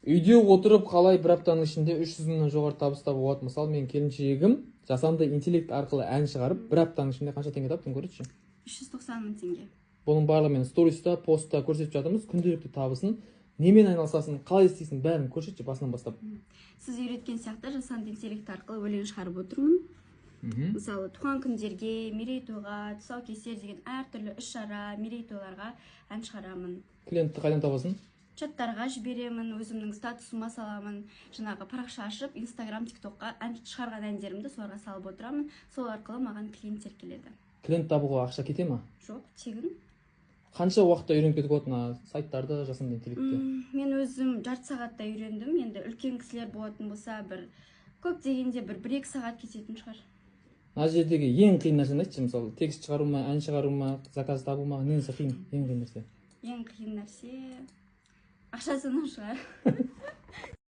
Үйде отырып қалай бір аптаның ішінде 300 мыңнан жоғары табыс табуға болады? Мысалы, мен келіншегім жасанды интеллект арқылы ән шығарып, бір аптаның ішінде қанша теңге таптым көрсетші. 390 мың теңге. Бұның барлығы мен сториста, постта көрсетіп жатырмыз. Күнделікті табысын, немен айналысасың, қалай істейсің, бәрін көрсетші басынан бастап. Сіз үйреткен сияқты жасанды интеллект арқылы өлең шығарып отырмын. Мысалы, туған күндерге, мерейтойға, тұсаукесер деген әртүрлі іс-шара, мерейтойларға ән шығарамын. Клиентті қайдан табасың? Чаттарға жіберемін, өзімнің статусыма саламын, жаңағы парақша ашып, Инстаграм, ТикТокқа шығарған әндерімді соларға салып отырамын. Сол арқылы маған клиенттер келеді. Клиент табуға ақша кете ма? Жоқ, тегін. Қанша уақытта үйреніп кетуге болады мына сайттарды, жасанды интеллектті? Мен өзім жарты сағатта үйрендім. Енді үлкен кісілер болатын болса, көп дегенде 1-2 сағат кететін шығар. Мына жердегі ең қиын нәрсені айтшы, мысалы, текст шығару ма, ән шығару ма, заказ табу ма, несі қиын, ең қиын нәрсе? Ең қиын нәрсе ақша санау шығар.